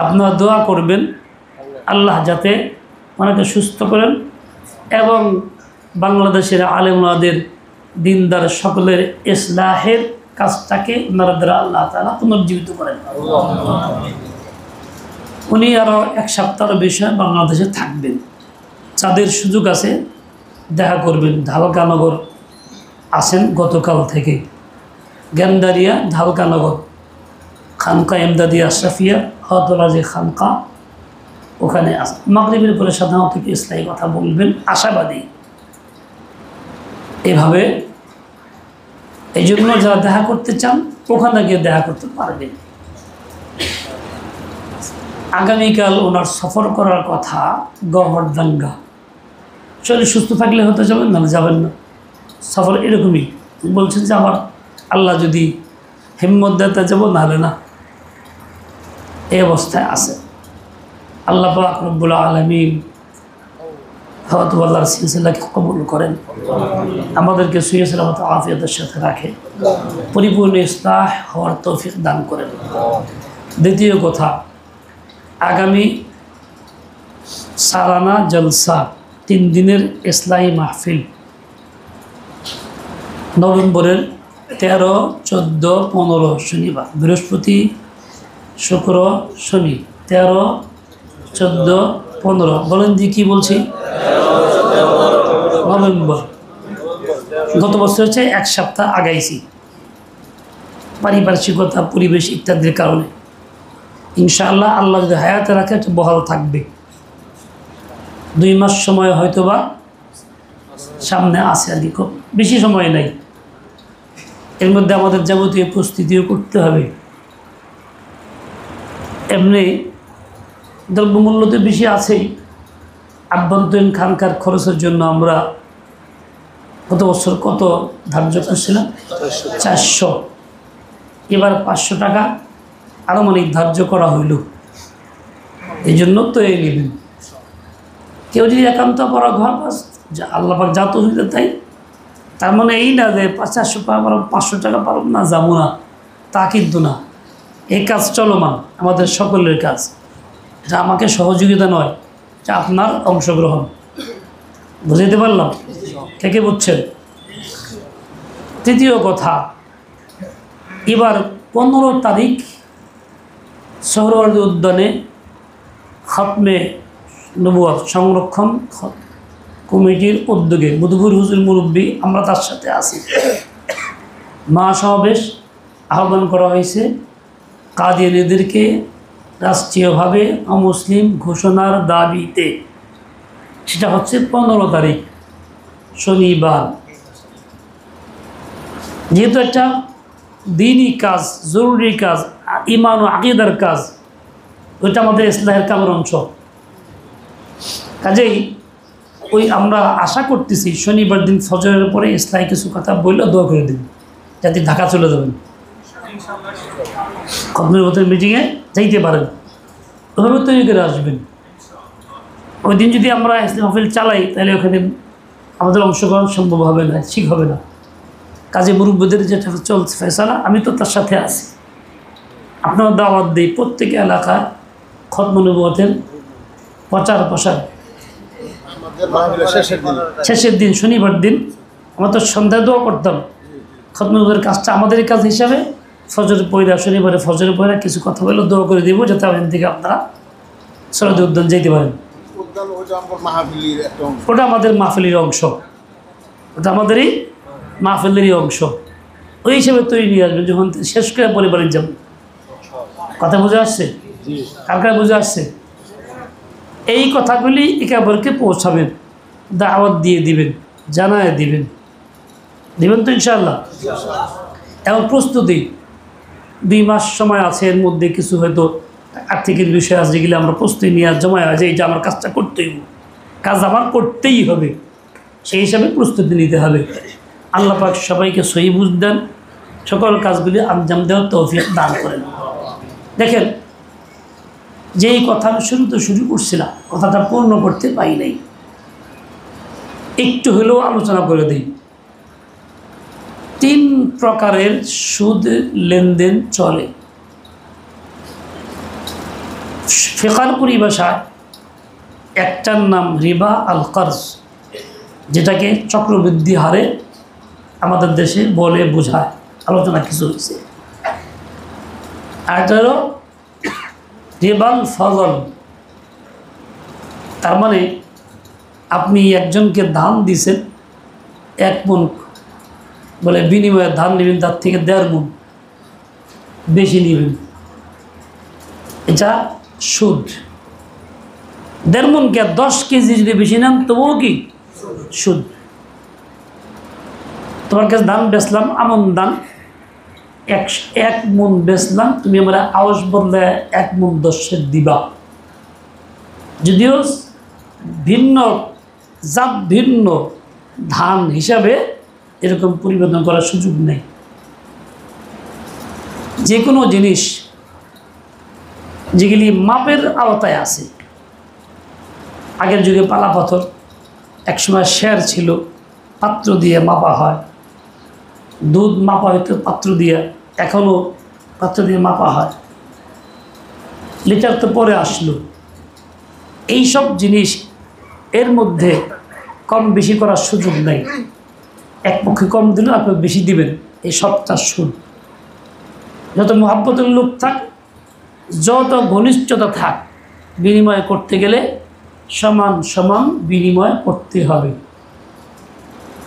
আপনারা দোয়া করবেন আল্লাহ যাতে ওনাকে সুস্থ করেন এবং বাংলাদেশের আলেমদের দিনদার সকলের ইসলাহের কাজটাকে ওনারা দ্বারা আল্লাহ তাআলা পুনর্জীবিত করেন। উনি আরও এক সপ্তাহের বিষয় বাংলাদেশে থাকবেন, যাদের সুযোগ আছে দেখা করবেন। ঢালকানগর আসেন গতকাল থেকে, গেন্দারিয়া ঢালকানগর খানকা এমদাদিয়া আশরাফিয়া হতরাজি খানকা, ওখানে আসেন। মাগরিবের পরে সাধারণত ইসলামী কথা বলবেন, আশাবাদী এভাবে। এই জন্য যারা দেখা করতে চান ওখানে গিয়ে দেখা করতে পারবেন। আগামীকাল ওনার সফর করার কথা গহরদাঙ্গা। শরীর সুস্থ থাকলে হতে যাবেন না, যাবেন না। সফর এরকমই বলছেন যে আমার আল্লাহ যদি হিম্মত দেয় তা যাবো, নাহলে না। এই অবস্থায় আছে। আল্লাহ পাক রব্বুল আলামিন আল্লাহর সিলসিলাকে কবুল করেন, আমাদেরকে সুইয়ে সালামত আফিয়াতের সাথে রাখে, পরিপূর্ণ ইসলাহ হওয়ার তৌফিক দান করেন। দ্বিতীয় কথা, আগামী সালানা জলসা 3 দিনের ইসলাহি মাহফিল নভেম্বরের 13, 14, 15 শনিবার, বৃহস্পতি, শুক্র, শনি। 13, 14, 15 বলেন দি কি বলছি? নভেম্বর। গত বছর হচ্ছে 1 সপ্তাহ আগাইছি, পারিপার্শ্বিকতা, পরিবেশ ইত্যাদির কারণে। ইনশাআল্লাহ আল্লাহ যদি হায়াতে রাখে একটা বহাল থাকবে। 2 মাস সময় হয়তোবা সামনে আছে, আর কি খুব বেশি সময় নাই। এর মধ্যে আমাদের যাবতীয় প্রস্তুতিও করতে হবে। এমনি দ্রব্যমূল্য তো বেশি আছেই, আভ্যন্তরীণ খানকার খরচের জন্য আমরা গত বছর কত ধার্য করছিলাম? 400। এবার 500 টাকা আনুমানিক ধার্য করা হইল। এই জন্য তো এই নেবেন। কেউ যদি একান্ত পড়া ঘর যা আল্লাহ পাক যা তৌফিক তাই, তার মানে এই না যে 400 টাকা পারব, 500 টাকা পারব না, যাবো না, তা কিন্তু না। এই কাজ চলমান, আমাদের সকলের কাজ। এটা আমাকে সহযোগিতা নয়, এটা আপনার অংশগ্রহণ। বুঝাইতে পারলাম? কে বুঝছেন? তৃতীয় কথা, এবার 15 তারিখ সোহরাওয়ার্দী উদ্যানে খতমে নবুয়ত সংরক্ষণ কমিটির উদ্যোগে মুদবুর হুজুর মুরব্বী, আমরা তার সাথে আছি, মহাসমাবেশ আহ্বান করা হয়েছে। কাদিয়ানীদেরকে রাষ্ট্রীয়ভাবে অমুসলিম ঘোষণার দাবিতে। সেটা হচ্ছে 15 তারিখ শনিবার। যেহেতু একটা দিনই কাজ, জরুরি কাজ, ইমান ও আকীদার কাজ, ওইটা আমাদের ইসলাহের কামের অংশ। কাজেই ওই আমরা আশা করতেছি শনিবার দিন ফজরের পরে ইসলাহি কিছু কথা বললে দোয়া করে দেবেন, যাতে ঢাকা চলে যাবেন, খতমের মতো মিটিংয়ে যাইতে পারেন, ওভাবে তৈরি করে আসবেন। ওই দিন যদি আমরা ইসলাম মাহফিল চালাই তাহলে ওখানে আমাদের অংশগ্রহণ সম্ভব হবে না, ঠিক হবে না। কাজে মুরব্বীদের যেটা চলছে ফেসালা, আমি তো তার সাথে আছি। আপনারা দাওয়াত দিই প্রত্যেক এলাকায় খতম নবুয়তের প্রচার প্রসার। শেষের দিন শনিবার দিন আমরা তো সন্ধ্যায় দোয়া করতাম। খতম নবুয়তের কাজটা আমাদেরই কাজ হিসাবে ফজরের পয়রা, শনিবারে ফজরের পয়রা কিছু কথা বলে দোয়া করে দিব, যাতে ওখান থেকে আপনারা সরদী উদ্যান যেতে পারেন। ওটা আমাদের মাহফিলের অংশ, ওটা আমাদেরই মাহফিলেরই অংশ। ওই হিসেবে তৈরি নিয়ে আসবেন যখন শেষ করে পরিবারের যাব। কথা বুঝে আসছে? কার বুঝে আসছে? এই কথাগুলি একেবারকে পৌঁছাবেন, দাওয়াত দিয়ে দিবেন, জানায় দিবেন তো ইনশাআল্লাহ। এখন প্রস্তুতি 2 মাস সময় আছে, এর মধ্যে কিছু হয়তো আর্থিকের বিষয় আছে যেগুলো আমরা প্রস্তুতি নিয়ে জমায় আছে, এই যে আমার কাজটা করতেই হবে, কাজ আমার করতেই হবে, সেই হিসাবে প্রস্তুতি নিতে হবে। আল্লাহ পাক সবাইকে সহি বুঝ দেন, সকল কাজগুলি আঞ্জাম দেওয়ার তৌফিক দান করেন। দেখেন, যেই কথা আমি শুরুতে শুরু করছিলাম, কথাটা পূর্ণ করতে পারি নাই, একটু হলেও আলোচনা করে দিই। 3 প্রকারের সুদ লেনদেন চলে। ফিকার পরিভাষায় একটার নাম রিবা আল কর্জ, যেটাকে চক্রবৃদ্ধি হারে আমাদের দেশে বলে বোঝায়, আলোচনা কিছু হয়েছে। আর এটা হলো রিবাল ফজল, তার মানে আপনি একজনকে ধান দিছেন 1 মণ, বলে বিনিময়ে ধান নেবেন তার থেকে 1.5 মণ বেশি নেবেন, এটা সুদ। 1.5 মণকে 10 কেজি যদি বেশি নেন তবুও কি সুদ। তোমার কাছে ধান বেচলাম, আমন ধান 1 মণ বেচলাম, তুমি আমরা আওয়াজ বদলে 1 মণ 10 দিবা, যদিও ভিন্ন জাত ভিন্ন ধান হিসাবে এরকম পরিবর্তন করার সুযোগ নেই। যে কোনো জিনিস যেগুলি মাপের আওতায় আছে, আগের যুগে পালা পাথর, একসময় শের ছিল, পাত্র দিয়ে মাপা হয়, দুধ মাপা হইতো পাত্র দিয়ে, এখনও পাত্র দিয়ে মাপা হয়, লিটার তো পরে আসলো। এই সব জিনিস এর মধ্যে কম বেশি করার সুযোগ নেই, এক পক্ষে কম দিলে আপনি বেশি দিবেন, এই সবটা সুদ। যত মহাব্বতের লোক থাক, যত ঘনিষ্ঠতা থাক, বিনিময় করতে গেলে সমান সমান বিনিময় করতে হবে।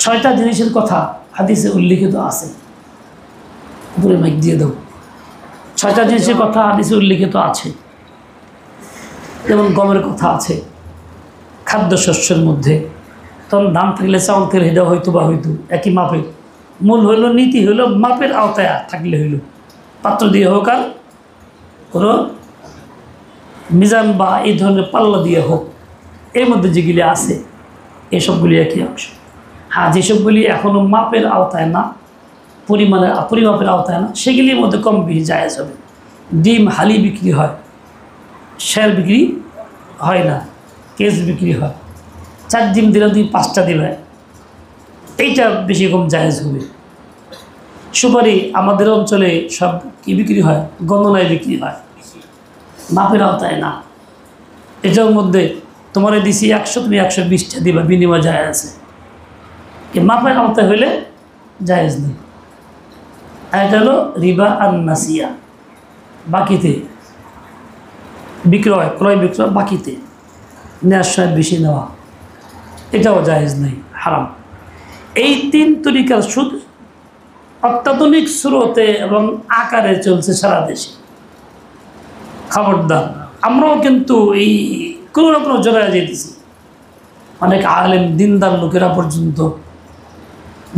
6টা জিনিসের কথা হাদিসে উল্লিখিত আছে, উপরে মাইক দিয়ে দাও। 6টা জিনিসের কথা হাদিসে উল্লিখিত আছে, যেমন গমের কথা আছে, খাদ্যশস্যের মধ্যে, তখন ধান থাকলে চাউল তেল হেদা হইতো বা হইতো একই মাপের, মূল হইল নীতি হইল মাপের আওতায় থাকলে হইল, পাত্র দিয়ে হোক আর কোনো মিজান বা এই ধরনের পাল্লা দিয়ে হোক, এর মধ্যে যেগুলি আছে এসবগুলি একই অংশ। হ্যাঁ, যেসবগুলি এখনও মাপের আওতায় না, পরিমাপের আওতায় না, সেগুলির মধ্যে কম বেশি জায়েজ হবে। ডিম হালি বিক্রি হয়, শের বিক্রি হয় না, কেস বিক্রি হয়। 4 ডিম দিলে তুমি 5টা দিবে, এইটা বেশি কম জায়েজ হবে। সুপারি আমাদের অঞ্চলে সব কি বিক্রি হয়, গণনায় বিক্রি হয়, মাপের আওতায় না। এটার মধ্যে তোমার দিছি 100, তুমি 120টা দিবা, বিনিময় জায়েজ আছে। মাপের আওতায় হইলে জায়েজ নেই। আর এটা হলো রিবা আর নাসিয়া, বাকিতে বিক্রয়, ক্রয় বিক্রয় বাকিতে, নেওয়ার সময় বেশি নেওয়া, এটাও জায়েজ নেই, হারাম। এই 3 তরিকার সুদ অত্যাধুনিক স্রোতে এবং আকারে চলছে সারা দেশে। খবরদার, আমরাও কিন্তু এই কোনো না কোনো জোড়ায় যেতেছি। অনেক আলেম দিনদার লোকেরা পর্যন্ত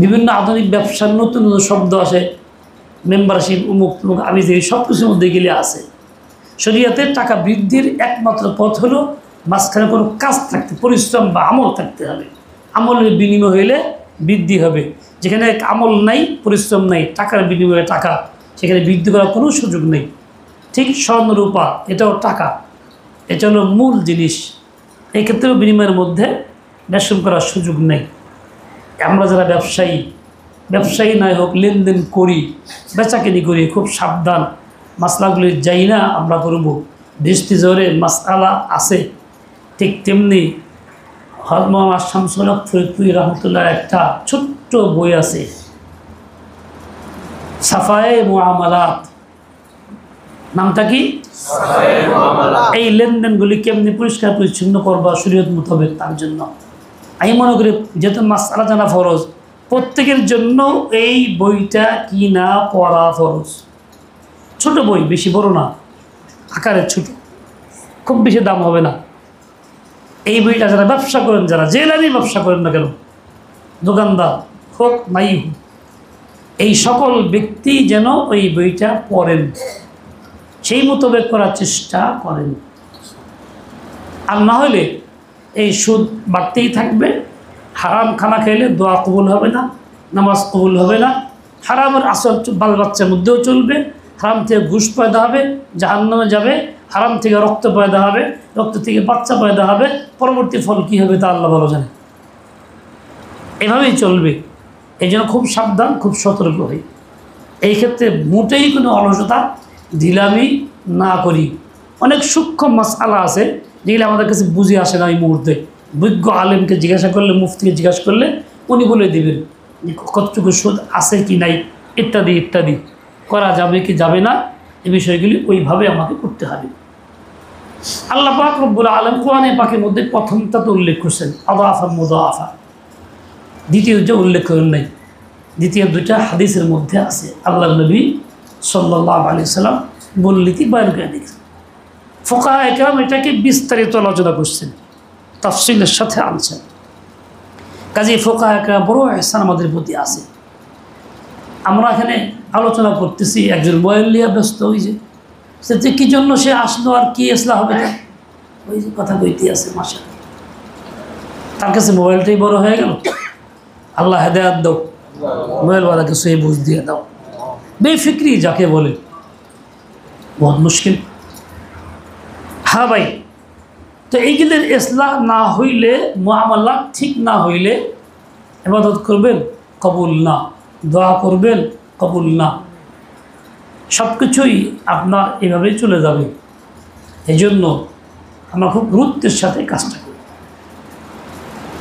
বিভিন্ন আধুনিক ব্যবসার নতুন নতুন শব্দ আসে, মেম্বারশিপ, উমুক তুমুক, আমি যে সব কিছুর মধ্যে গেলে আছে। শরীয়তে টাকা বৃদ্ধির একমাত্র পথ হলো মাঝখানে কোনো কাজ থাকতে, পরিশ্রম বা আমল থাকতে হবে। আমলের বিনিময় হইলে বৃদ্ধি হবে। যেখানে আমল নাই, পরিশ্রম নাই, টাকার বিনিময়ে টাকা, সেখানে বৃদ্ধি করার কোনো সুযোগ নেই। ঠিক স্বর্ণ রূপা, এটাও টাকা, এটা হলো মূল জিনিস। এই ক্ষেত্রেও বিনিময়ের মধ্যে রেশম করার সুযোগ নেই। আমরা যারা ব্যবসায়ী নয় হোক, লেনদেন করি, বেচাকেনি করি, খুব সাবধান, মাসলাগুলি যাই না আমরা করব। দৃষ্টি জোরে মাসআলা আছে। ঠিক তেমনি হযরত শামসুল হক ফরিদপুরি রহমতুল্লাহ একটা ছোট্ট বই আছে, সাফায়ে মুআমালাত, নামটা কি? এই লেনদেনগুলি কেমনি পরিষ্কার পরিচ্ছন্ন করবা শরীয়ত মোতাবেক, তার জন্য আমি মনে করি যেহেতু মাসআলা জানা ফরজ, প্রত্যেকের জন্য এই বইটা কিনা পড়া ফরজ। ছোট বই, বেশি বড় না, আকারে ছোট, খুব বেশি দাম হবে না। এই বইটা যারা ব্যবসা করেন, যারা যে লাইনে ব্যবসা করেন না কেন, দোকানদার হোক নাই হোক, এই সকল ব্যক্তি যেন ওই বইটা পড়েন, সেই মোতাবেক করার চেষ্টা করেন। আর না হলে এই সুদ বাড়তেই থাকবে। হারাম খানা খেলে দোয়া কবুল হবে না, নামাজ কবুল হবে না, হারামের আসল বাল বাচ্চার মধ্যেও চলবে। হারাম থেকে ঘুষ পয়দা হবে, জাহান্নামে যাবে। হারাম থেকে রক্ত পয়দা হবে, রক্ত থেকে বাচ্চা পয়দা হবে। পরবর্তী ফল কী হবে তা আল্লাহ ভালো জানে। এভাবেই চলবে। এই জন্য খুব সাবধান, খুব সতর্ক হই। এই ক্ষেত্রে মোটেই কোনো অলসতা ঢিলামি না করি। অনেক সূক্ষ্ম মাসআলা আছে যেগুলো আমাদের কাছে বুঝে আসে না এই মুহূর্তে। বিজ্ঞ আলেমকে জিজ্ঞাসা করলে, মুফতিকে জিজ্ঞাসা করলে উনি বলে দেবেন কতটুকু সুদ আছে কি নাই ইত্যাদি ইত্যাদি, করা যাবে কি যাবে না, এই বিষয়গুলি ওইভাবে আমাকে করতে হবে। আল্লাহ পাক রব্বুল আলামিন কোরআনে পাকের মধ্যে প্রথমটা তো উল্লেখ করছেন আদাফা মুদাফা, দ্বিতীয় যে উল্লেখ করেন নাই, দ্বিতীয় দুইটা হাদিসের মধ্যে আছে। আল্লাহ নবী সাল্লাল্লাহু আলাইহি সাল্লাম বললিতি বয়ান করে দিয়েছেন। ফুকাহা একরাম এটাকে বিস্তারিত আলোচনা করছেন, তাফসিলের সাথে আনছেন। কাজে ফুকাহা একরাম বড় ইহসান আমাদের প্রতি আছে। আমরা এখানে আলোচনা করতেছি, একজন মোবাইল নিয়ে ব্যস্ত হয়েছে, সে কী জন্য সে আসলো আর কি ইসলাম হবে না, ওই যে কথা কইতে আছে মাসা, তার কাছে মোবাইলটাই বড় হয়ে গেল। আল্লাহ হেদায়াত দাও, মোবাইলওয়ালাকে সে বুঝ দিয়ে দাও। বেফিক্রি যাকে বলে, বহুত মুশকিল। হ্যাঁ ভাই, তো এইগুলোর ইসলাহ না হইলে, মুআমালা ঠিক না হইলে ইবাদত করবেন কবুল না, দোয়া করবেন কবুল না, সব কিছুই আপনার এভাবেই চলে যাবে। এই জন্য আমরা খুব গুরুত্বের সাথে কাজটা করি।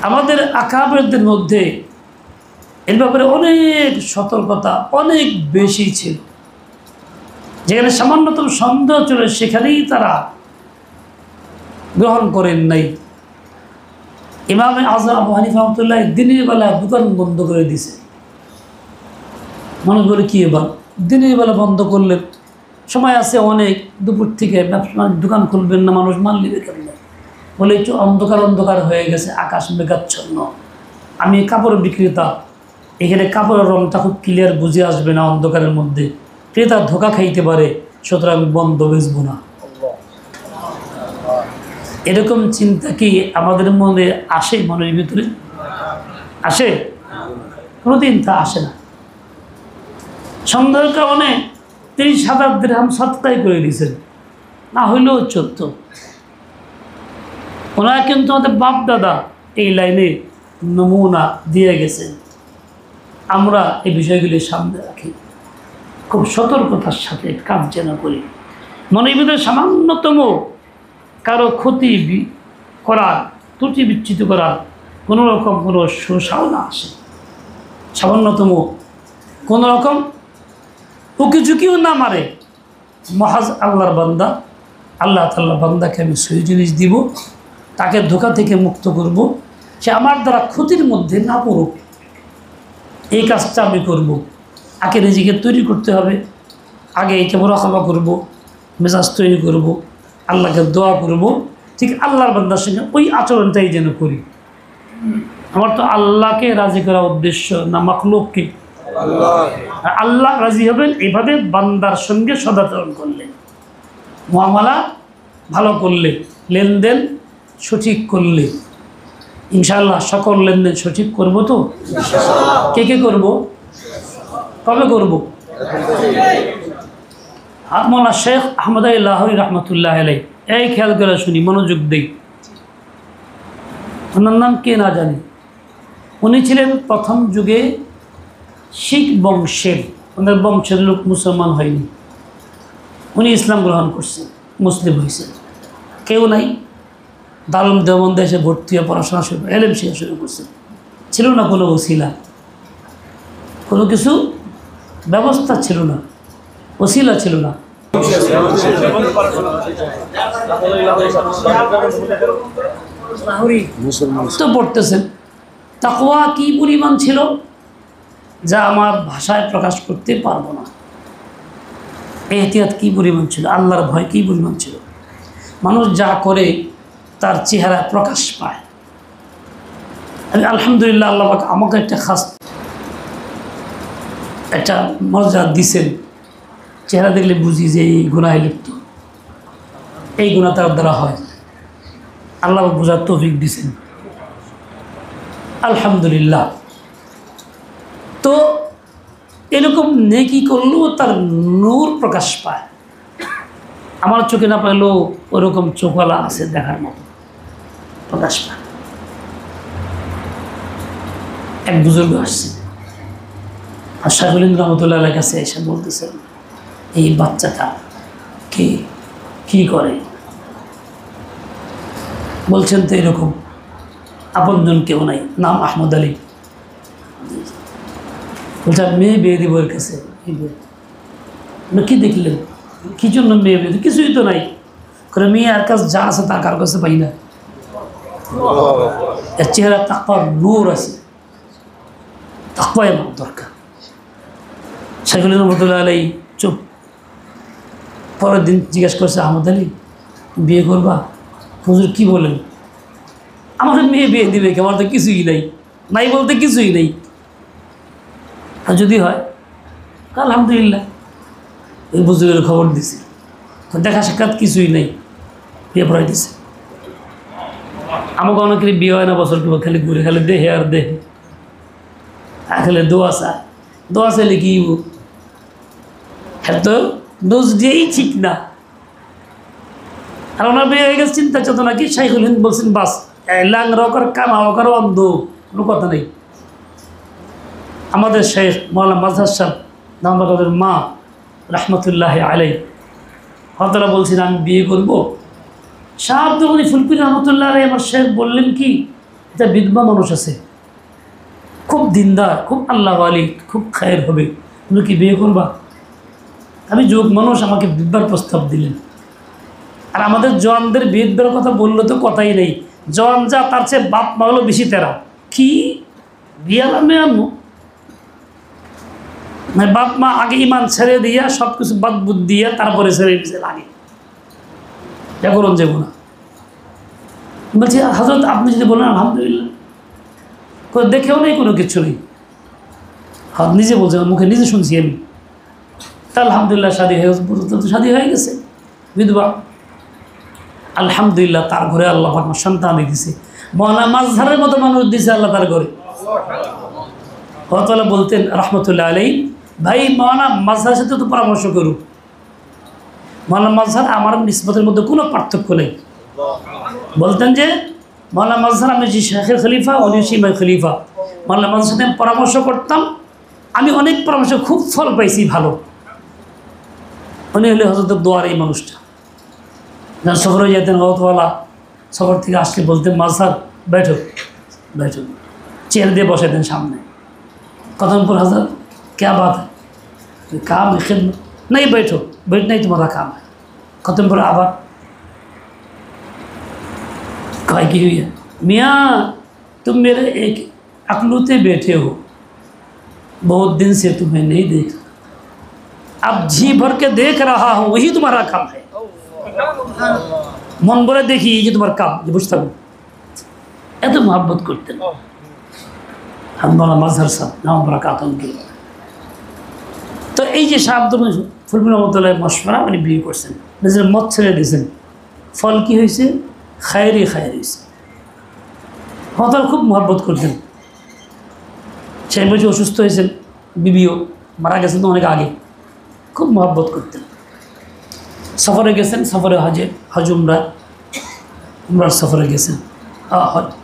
আমাদের আকাবেরদের মধ্যে এর ব্যাপারে অনেক সতর্কতা অনেক বেশি ছিল। যেখানে সামান্যতম সন্দেহ চলে সেখানেই তারা গ্রহণ করেন নাই। ইমাম আযম আবু হানিফা রাহমাতুল্লাহ দিনের বেলা দোকান বন্ধ করে দিয়েছে। মানুষ বলে কি এবার দিনের বেলা বন্ধ করলেন, সময় আছে অনেক, দুপুর থেকে ব্যবসা দোকান খুলবেন না, মানুষ মাল নেবে কেমন? বলে একটু অন্ধকার অন্ধকার হয়ে গেছে, আকাশ মেঘাচ্ছন্ন, আমি কাপড় বিক্রেতা, এখানে কাপড়ের রঙটা খুব ক্লিয়ার বুঝে আসবে না অন্ধকারের মধ্যে, ক্রেতা ধোকা খাইতে পারে, সুতরাং বন্ধ বেচবো না। এরকম চিন্তা কি আমাদের মনে আসে? মনের ভিতরে আসে? কোনোদিন তা আসে না। সন্দেহের কারণে 30,000 দিরহাম সৎকাই করে দিয়েছেন, না হইলেও চলতো। ওনারা কিন্তু আমাদের বাপ দাদা এই লাইনে নমুনা দিয়ে গেছেন। আমরা এই বিষয়গুলি সামনে রাখি, খুব সতর্কতার সাথে কাজ যেন করি। মনের ভিতরে সামান্যতম কারো ক্ষতি করার, ত্রুটি বিচ্যুত করার কোনো রকম কোনো সুসাও না আসে, সামান্যতম কোনো রকম উকি ঝুঁকিও না মারে। মহাজ আল্লাহর বান্দা, আল্লাহ তাআলার বান্দাকে আমি সহি জিনিস দিব, তাকে ধোঁকা থেকে মুক্ত করব, সে আমার দ্বারা ক্ষতির মধ্যে না পড়ুক, এই কাজটা আমি করব। আগে নিজেকে তৈরি করতে হবে, আগে একে মুরাকাবা করব, মেজাজ তৈরি করব, আল্লাহকে দোয়া করব, ঠিক আল্লাহর বান্দার সঙ্গে ওই আচরণটাই যেন করি। আমার তো আল্লাহকে রাজি করার উদ্দেশ্য না মাখলুককে। আল্লাহ রাজি হবেন এইভাবে বান্দার সঙ্গে সদাচরণ করলে, মুআমালা ভালো করলে, লেনদেন সঠিক করলে। ইনশাআল্লাহ সকল লেনদেন সঠিক করব তো? কে কে করব? কবে করব? মওলানা শেখ আহমদ লাহোরী রহমতুল্লাহ আলাইহি, এই খেয়াল করে শুনি, মনোযোগ দেই। ওনার নাম কে না জানি। উনি ছিলেন প্রথম যুগে শিখ বংশের, ওনার বংশের লোক মুসলমান হয়নি, উনি ইসলাম গ্রহণ করছেন, মুসলিম হয়েছেন। কেউ নাই, দারুল দেওবন্দে এসে ভর্তি হয়ে পড়াশোনা শুরু, এলেম শেখা শুরু করছেন। ছিল না কোনো ওসিলা, কোনো কিছু ব্যবস্থা ছিল না, ওসিলা ছিল না। তো পড়তেছেন, তাকওয়া কি পরিমাণ ছিল যা আমার ভাষায় প্রকাশ করতে পারবো না। এহতিয়াত কি পরিমাণ ছিল, আল্লাহর ভয় কি পরিমাণ ছিল। মানুষ যা করে তার চেহারা প্রকাশ পায়। আমি আলহামদুলিল্লাহ, আল্লাহ আমাকে একটা খাস একটা মর্যাদা দিছেন। চেহারা দেখলে বুঝি যে এই গুনাহে লিপ্ত, এই গুনাহ তার দ্বারা হয়। আল্লাহ বোঝার তৌফিক দিছেন, আলহামদুলিল্লাহ। তো এরকম নেকি করলেও তার নূর প্রকাশ পায়। আমার চোখে না পাইলেও ওরকম চোখওয়ালা আছে দেখার মতো, প্রকাশ পায়। এক বুজুর্গ আসছে, আর শাইখুল হিন্দ রহমতুল্লাহ কাছে এসে বলতেছেন, এই বাচ্চাটা কি করে? বলছেন তো এরকম আপনজন কেউ নাই, নাম আহমদ আলী। বলছে মেয়ে বিয়ে দিব এর কাছে। কি দেখলেন, কি জন্য মেয়ে বিয়ে? কিছুই তো নাই। করে মেয়ে আর কাছে যা আছে তা কার কাছে পাই না। এর চেহারা তাকওয়ার নূর আছে, তাকওয়া আমার দরকার। শাইখুল রহমতুল্লাহ আলাই চুপ। পরের দিন জিজ্ঞেস করছে আহমদ আলী বিয়ে করবা? হুজুর কি বলেন? আমার মেয়ে বিয়ে দিবে কি? আমার তো কিছুই নাই, নাই বলতে কিছুই নেই। আর যদি হয় আলহামদুলিল্লাহ। ওই বুজুর্গের খবর দিছে, দেখা সাক্ষাৎ কিছুই নেই, বিয়ে পড়াই দিছে। আমাকে অনেকেরই বিয়ে হয় না, বছর কি খালি ঘুরে খালি দেহে আর দেহে, খালি দোয়া চায়। দোয়া চাইলে কি এত ডোজ দিয়েই ঠিক না। আর ওনার বিয়ে হয়ে গেছে চিন্তা চেতনা কি? শাইখুল হিন্দ বলছেন বাস ল্যাংরা কর কানা কর অন্ধ, কোনো কথা নেই। আমাদের শেখ মৌলানা মাজহার সাহেব নামবাগের মা রহমতুল্লাহ আলাই হতরা বলছেন আমি বিয়ে করবো। শাহ আব্দুল গনি ফুলপুরি রহমতুল্লাহ আলাই আমার শেখ বললেন কি, এটা বিধবা মানুষ আছে, খুব দিনদার, খুব আল্লাহ আলী, খুব খায়ের হবে, তুমি কি বিয়ে করবা? আমি যুগ মানুষ, আমাকে বিধবার প্রস্তাব দিলেন। আর আমাদের জওয়ানদের বিধবার কথা বললে তো কথাই নেই। জওয়ান যা তার চেয়ে বাপ মা হলো বেশি তেরা। কি বিয়ালা মেয়ে আনবো? মানে বাপ মা আগে ইমান ছেড়ে দিয়া সব কিছু বাদ বুদ দিয়া তারপরে ছেড়ে দিয়েছে লাগে, যা করুন যাবো না। বলছি হজরত আপনি যদি বলেন আলহামদুলিল্লাহ, দেখেও নেই কোনো কিছু নেই, নিজে বলছেন, মুখে নিজে শুনছি আমি। তা আলহামদুলিল্লাহ শাদী হয়ে শাদী হয়ে গেছে, বিধবা। আলহামদুলিল্লাহ তার ঘরে আল্লাহ আমার সন্তান দিয়েছে, মৌলানা মাজহারের মতো মানুষ দিয়েছে আল্লাহ তার ঘরে। হতলা বলতেন রহমতুল্লাহ আলাই, ভাই মৌলানা মাজহারের সাথে তো পরামর্শ করুন। মৌলানা মাজহার আমার নিসবতের মধ্যে কোনো পার্থক্য নেই। বলতেন যে মৌলানা মাজহার আমি যে শেখের খলিফা, উনি সিমাই খলিফা। মৌলানা মাজহার সাথে পরামর্শ করতাম, আমি অনেক পরামর্শ খুব ফল পাইছি ভালো। উনি হলে হজরত দোয়ার এই মানুষটা, যারা সফরে যেতেন রহতওয়ালা, সফর থেকে আসলে বলতেন মাজহার बैठो बैठो, চেয়ার দিয়ে বসে দেন সামনে। कदम पर हजरत क्या बात है? काम है खिदमत। नहीं बैठो, बैठना ही तुम्हारा काम है। कदम पर आबाद काय की हुई है? मियाँ तुम मेरे एक अकलूते बैठे हो, बहुत दिन से तुम्हें नहीं देख, अब जी भर के देख रहा हूँ, वही तुम्हारा काम है। मन भरे देखिए ये तुम्हारा काम, ये बुझता हूँ। এত मोहब्बत করতেন আমরা মাজহার সাহেব নাম বরকাত উনকে। তো এই যে শাহ আব্দুল ফুলপুরি রহমতুল্লাহ মশওয়ারা উনি বিয়ে করছেন, নিজের মত ছেড়ে দিয়েছেন, ফল কি হয়েছে? খায়েরই খায়ের হয়েছে। হতার খুব মোহব্বত করতেন। সেই বছর অসুস্থ হয়েছেন, বিবিও মারা গেছেন তো অনেক আগে, খুব মোহব্বত করতেন। সফরে গেছেন, সফরে হজ উমরার সফরে গেছেন,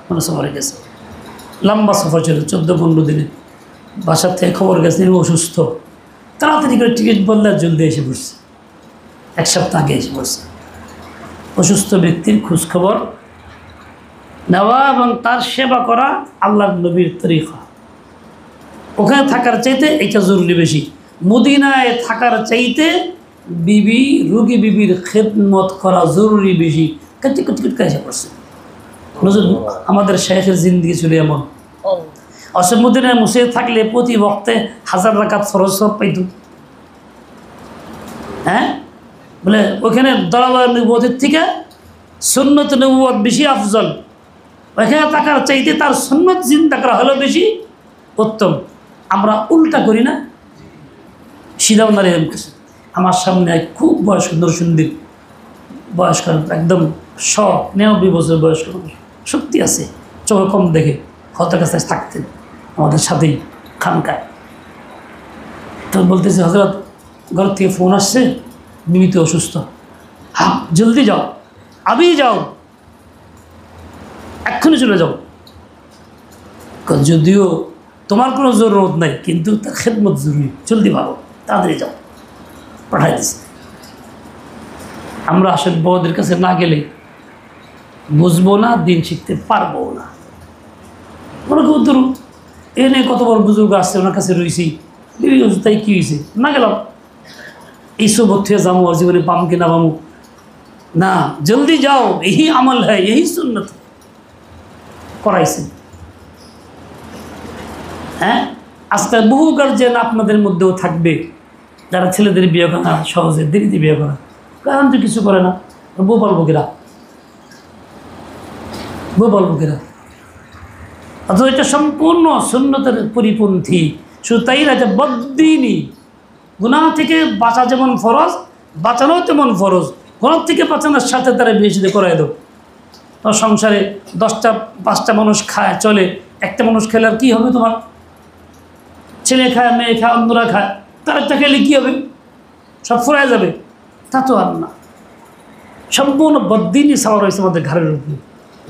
মানে সফরে গেছেন, লম্বা সফর ছিল 14-15 দিনে। বাসার থেকে খবর গেছে তিনি অসুস্থ, তাড়াতাড়ি করে টিকিট বললে জলদি এসে পড়ছে, 1 সপ্তাহ আগে এসে পড়ছে। অসুস্থ ব্যক্তির খোঁজখবর নেওয়া এবং তার সেবা করা আল্লাহর নবীর তরিকা। ওখানে থাকার চাইতে এটা জরুরি বেশি। মদিনায় থাকার চাইতে রোগী বিবির খেদমত করা জরুরি বেশি। কট এসে পড়ছে। আমাদের শেখের জিন্দিগি ছিল এমন, অসমুদ্দিনের মসজিদে থাকলে প্রতি বক্তে 1000 রাকাত ফরজ সব পাইত। হ্যাঁ বলে ওখানে দরবার নবুয়তের থেকে সুন্নত নবুয়ত বেশি আফজল। ওইখানে থাকার চাইতে তার সুন্নত চিন্তা করা হলো বেশি উত্তম। আমরা উল্টা করি না, সিধা ওনার এরকম কিছু। আমার সামনে খুব বয়স্ক নরসুন্দির বয়স্ক, একদম 199 বছর বয়স্ক, শক্তি আছে, চোখে কম দেখে, হজরতের কাছে থাকতেন আমাদের সাথেই খানকায়। তো বলতেছে হজরত ঘর থেকে ফোন আসছে, বিবিতে অসুস্থ, হ্যাঁ জলদি যাও, আবি যাও, এক্ষুনি চলে যাও। যদিও তোমার কোনো জরুরত নাই, কিন্তু তার খেদমত জরুরি, জলদি ভালো, তাড়াতাড়ি যাও, পাঠাই দিছি। আমরা আসলে বউদের কাছে না গেলে বুঝবো না, দিন শিখতে পারবো না। মনে কেউ ধরুন এনে কত বড় বুজুর্গ আসছে, ওনার কাছে রয়েছি, তাই কী হয়েছে, না গেলাম এই সব থেকে যাবো, আর জীবনে পাম কিনা পামু না, জলদি যাও, এই আমল হ্যাঁ, এই সুন্নত করাইছেন। হ্যাঁ, আজকাল বহু গার্জেন আপনাদের মধ্যেও থাকবে যারা ছেলেদের বিয়ে করা সহজে দেরিতে বিয়ে করা, কারণ তো কিছু করে না, বউ পালবকেরা অথচ এটা সম্পূর্ণ সুন্নতের পরিপন্থী। শুধু তাই না, যে বদ্দিনই, গুনাহ থেকে বাঁচা যেমন ফরজ, বাঁচানো তেমন ফরজ। গুনাহ থেকে বাঁচানোর সাথে তারা বিয়ে সাথে করাই দেব। তোমার সংসারে 10টা 5টা মানুষ খায় চলে, একটা মানুষ খেলে আর কী হবে? তোমার ছেলে খায়, মেয়ে খায়, অন্যরা খায়, তার একটা খেলে কী হবে? সব ফুরায় যাবে। তা তো আর না, সম্পূর্ণ বদ্দিনই সাওয়ার হয়েছে আমাদের ঘরের উপরে,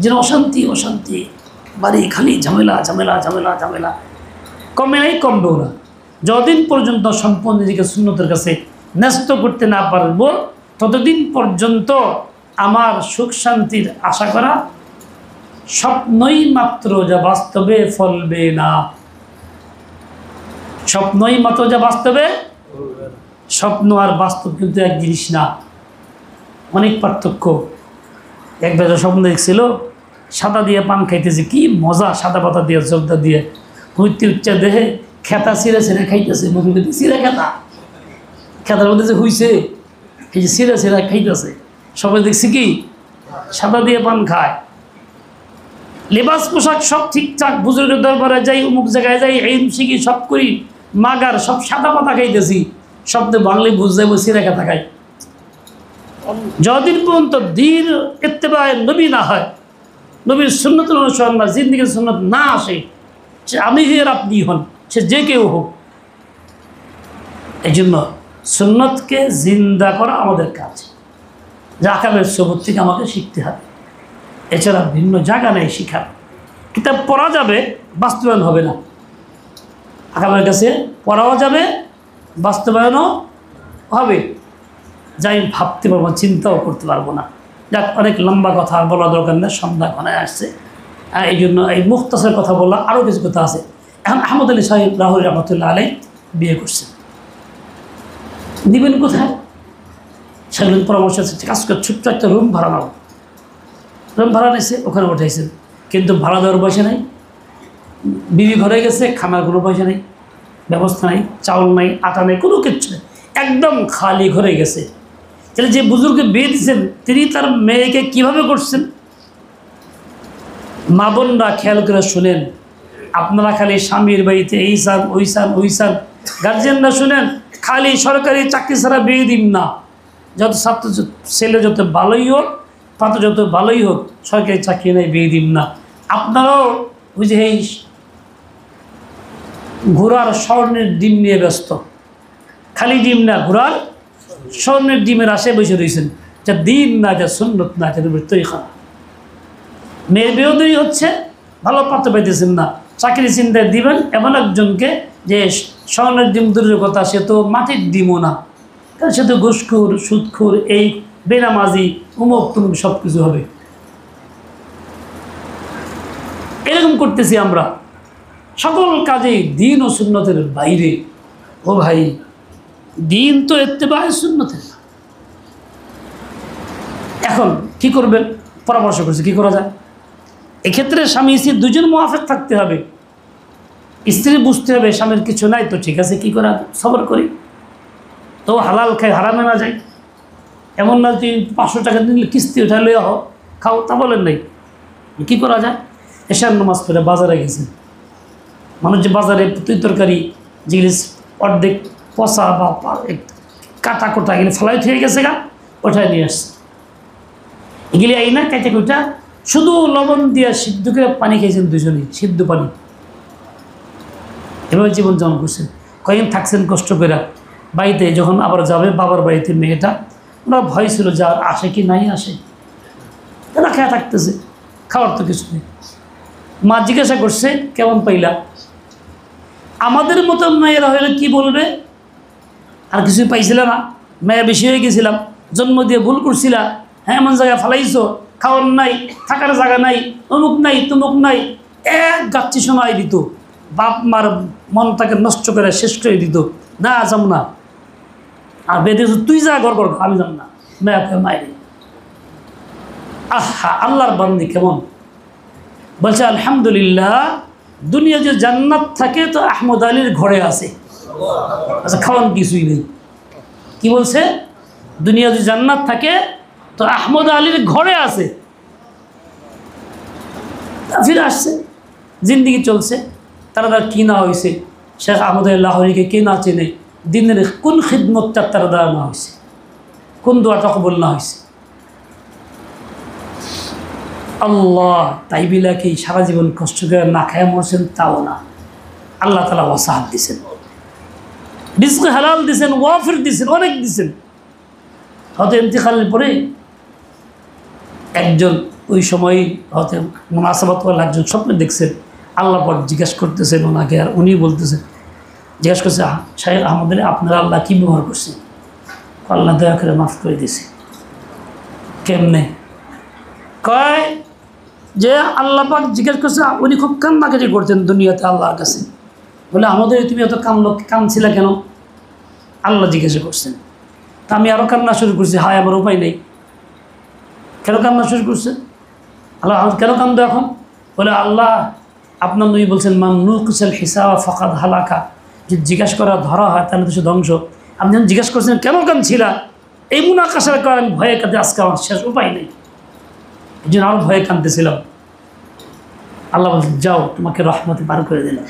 যেন অশান্তি অশান্তি, বাড়ি খালি ঝামেলা ঝামেলা ঝামেলা ঝামেলা, কমে নাই, কমবেও না। যতদিন পর্যন্ত সম্পূর্ণ নিজেকে সুন্নতের কাছে ন্যস্ত করতে না পারবো, ততদিন পর্যন্ত আমার সুখ শান্তির আশা করা স্বপ্নই মাত্র, যা বাস্তবে ফলবে না। স্বপ্নই মাত্র, যা বাস্তবে, স্বপ্ন আর বাস্তব কিন্তু এক জিনিস না, অনেক পার্থক্য। এক বেলা স্বপ্ন দেখছিল সাদা দিয়ে পান খাইতেছে, কি মজা, সাদা পাতা দিয়ে জলদা দিয়ে হুইতে উচ্চা দেহে খেতা সিরা সিরা খাইতেছে, মুখের মধ্যে সিরা খেতার মধ্যে যে হইছে, এই যে সিরা সিরা খাইতেছে, সবাই দেখছি কি সাদা দিয়ে পান খায়, লেবাস পোশাক সব ঠিকঠাক, বুজুর্গের দরবারে যাই, অমুক জায়গায় যাই, এই শিখি, সব করি, মাগার সব সাদা পাতা খাইতেছি, শব্দে বাংলায় বুঝ যাবো সিরা খেতা খাই। যতদিন পর্যন্ত দিন ইত্তেবায়ে নবী না হয়, নবীর সুন্নতের অনুসরণ বা জিন্দিগির সুন্নত না আসে, সে আমি হের আপনি হন, সে যে কেউ হোক, এই জন্য সুন্নতকে জিন্দা করা আমাদের কাজ। যা আকামের সবুত থেকে আমাকে শিখতে হবে, এছাড়া ভিন্ন জায়গা নেই শিখার। কিতাব পড়া যাবে, বাস্তবায়ন হবে না। আকামের কাছে পড়াও যাবে, বাস্তবায়নও হবে, যাই ভাবতে পারবো, চিন্তাও করতে পারবো না। যাক, অনেক লম্বা কথা আর বলা দরকার নেই, সন্ধ্যা ঘনায় আসছে, এই জন্য এই মুখতাসার কথা বললাম। আরও কিছু কথা আছে। এখন আহমদ আলী সাহেব রাহুল রহমতুল্লাহ আলাই বিয়ে করছেন, দিবেন কোথায়? সেগুলো পরামর্শ আছে, কাজ করে ছোট্ট একটা রুম ভাড়া নাও। রুম ভাড়া নিয়েছে, ওখানে উঠাইছেন, কিন্তু ভাড়া দেওয়ার পয়সা নেই। বিবি ঘরে গেছে, খানার কোনো পয়সা নেই, ব্যবস্থা নেই, চাউল নেই, আটা নেই, কোনো কিচ্ছু নেই, একদম খালি ঘরে গেছে। তাহলে যে বুজুর্গকে বিয়ে দিচ্ছেন, তিনি তার মেয়েকে কিভাবে করছেন? মা বোনরা খেয়াল করে শুনেন, আপনারা খালি স্বামীর বাড়িতে এই চান ওই চান ওই চান, গার্জেনরা শুনেন, খালি সরকারি চাকরি ছাড়া বিয়ে দিন না। যত ছাত্র ছেলে যত ভালোই হোক, পাত্র যত ভালোই হোক, সরকারি চাকরি নেই, বিয়ে দিন না। আপনারাও ওই যে এই ঘোড়ার স্বর্ণের ডিম নিয়ে ব্যস্ত, খালি ডিম না, ঘোড়ার স্বর্ণের ডিমের আশে বসে রয়েছেন, যা দিন না, যা সুন্নত না, যা তরিকা। মেয়ের বিরোধী হচ্ছে, ভালো পাত্র পাইতেছেন না, চাকরি চিন্তায় দিবেন এমন একজনকে যে স্বর্ণের ডিম দূরের কথা, সে তো মাটির ডিমও না, কারণ সে তো ঘুষখোর, সুদখোর, এই বেনামাজি, উমুক তুমুক সব কিছু হবে। এরকম করতেছি আমরা সকল কাজেই, দিন ও সুন্নতের বাইরে। ও ভাই, দিন তো ইত্তেবায়ে সুন্নতের। এখন কি করবেন? পরামর্শ করছে কি করা যায়। এক্ষেত্রে স্বামী স্ত্রী দুজন মুয়াফিক থাকতে হবে। স্ত্রী বুঝতে হবে স্বামীর কিছু নাই, তো ঠিক আছে, কি করা, সবর করি, তো হালাল খাই, হারামে না যাই। এমন না তুই 500 টাকা দিলে কিস্তি উঠালে খাও, তা বলেন নাই। কী করা যায়? এশার নামাজ পড়ে বাজারে গেছেন, মানুষ যে বাজারে তুই তরকারি জিনিস অর্ধেক পচা বা কাটা কোটা এগুলি ফেলাই হয়ে গেছে গা, ওঠায় নিয়ে আসছে। এগুলি এই না কেটে কুটা শুধু লবণ দিয়ে সিদ্ধ করে পানি খেয়েছেন দুজনেই, সিদ্ধ পানি। এভাবে জীবন যাপন করছেন, কয়েকদিন থাকছেন কষ্ট করে। বাড়িতে যখন আবার যাবে বাবার বাড়িতে মেয়েটা, ওরা ভয় ছিল যে আর আসে কি নাই আসে, এরা খেয়ে থাকতেছে, খাওয়ার তো কিছু নেই। মা জিজ্ঞাসা করছে কেমন পাইলা? আমাদের মতো মেয়েরা হলে কি বলবে, আর কিছুই পাইছিল না, মেয়ে বেশি হয়ে গেছিলাম, জন্ম দিয়ে ভুল করছিলা, হ্যাঁ এমন জায়গায় ফালাইছো, খাওয়ার নাই, থাকার জায়গা নাই, অমুক নাই, তুমুক নাই, এক গাচ্ছি সময় দিত। বাপ মার মনটাকে নষ্ট করে শেষ করে দিত, না যাম না। আর বেঁধে তুই যা ঘর ঘর, আমি যাম না, মেয়াকে মাইরে। আহা, আল্লাহর বান্দি কেমন বলছে, আলহামদুলিল্লাহ, দুনিয়া যে জান্নাত থাকে তো আহমদ আলীর ঘরে আছে। আচ্ছা, খাওয়ান কিছুই নেই। কি বলছে? দুনিয়া যে জান্নাত থাকে তো আহমদ আলীর ঘরে আছে। ফিরে আসছে, জিন্দিগি চলছে। তারা কি না হয়েছে, শেখ আহমদ লাহোরিকে কে না চেনে? দিনের কোন খিদমতটা তারা দ্বারা না হয়েছে, কোন দোয়াটা কবুল না হয়েছে? আল্লাহ তাই বিলাকে সারা জীবন কষ্ট করে না খায় মরছেন তাও না, আল্লাহ তাআলা ওয়াসাআত দিয়েছেন, রিজক হালাল দিয়েছেন, ওয়াফির দিয়েছেন, অনেক দিয়েছেন। হয়তো ইন্তিকালের পরে একজন ওই সময় হয়তো মুনাসাবাত একজন স্বপ্নে দেখছেন, আল্লাহ পর জিজ্ঞাসা করতেছেন ওনাকে, আর উনি বলতেছেন, জিজ্ঞাসা করছে, শাহেখ আহমদ, আপনারা আল্লাহ কী ব্যবহার করছেন? আল্লাহ দয়া করে মাফ করে দিয়েছে। কেমনে? কয় যে আল্লাহ পাক জিজ্ঞেস করছে, উনি খুব কান্নাকাটি করতেন দুনিয়াতে আল্লাহর কাছে। বলে, আমাদের তুমি এত কাঁদছিলা কেন? আল্লাহ জিজ্ঞাসা করছেন। তা আমি আরও কান্না শুরু করছি, হায় আমার উপায় নেই। কেন কান্না শুরু করছে? আল্লাহ কেন কান্দো এখন? বলে, আল্লাহ আপনার নবী বলছেন, মান নুকিসাল হিসাবা ফাকাদ হালাকা, যদি জিজ্ঞাসা করা ধরা হয় তাহলে তো সে ধ্বংস। আপনি যখন জিজ্ঞাসা করছেন কেন কাঁদছিলা, এই মুনাকাশার কারণে আমি ভয়ে কাঁদে, আজকে আমার শেষ উপায় নেই, এই জন্য আরও ভয়ে কাঁদতেছিলাম। আল্লাহ বলছেন, যাও, তোমাকে রহমতে পার করে দিলাম।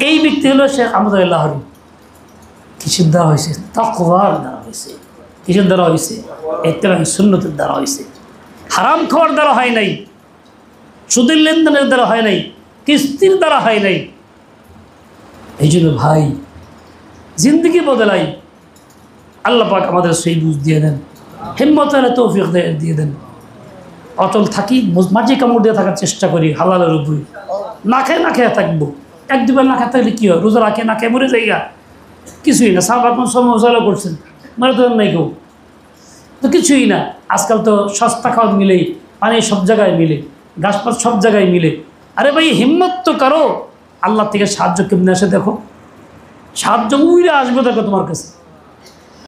এই ব্যক্তি হলো শেখ আহমদ লাহোরী। কিসের দ্বারা হয়েছে? তাকওয়ার দ্বারা হয়েছে। কিসের দ্বারা হয়েছে? ইত্তেবাঈ সুন্নতের দ্বারা হয়েছে। হারাম খাওয়ার দ্বারা হয় নাই, সুদের লেনদেনের দ্বারা হয় নাই, কিস্তির দ্বারা হয় নাই। এই জন্য ভাই, জিন্দগি বদলাই, আল্লাহ পাক আমাদের সেই বুঝ দিয়ে দেন, হিম্মত হলে তৌফিক দিয়ে দেন। অটল থাকি, মাঝে কামড় দিয়ে থাকার চেষ্টা করি হালালের উপরে। না খেয়ে থাকবো, এক দুবার না খেয়ে থাকলে কী হয়? রোজা রাখে না খেয়ে মরে যাইগা, কিছুই না। সাহাবা আপনার সমস্যা করছেন, মরে তো নাই কেউ, তো কিছুই না। আজকাল তো সস্তা খাওয়া মিলেই, পানি সব জায়গায় মিলে, গাছপাত সব জায়গায় মিলে। আরে ভাই, হিম্মত তো করো, আল্লাহ থেকে সাহায্য কেমনে আসে দেখো, সাহায্য উইরে আসবে দেখো তোমার কাছে।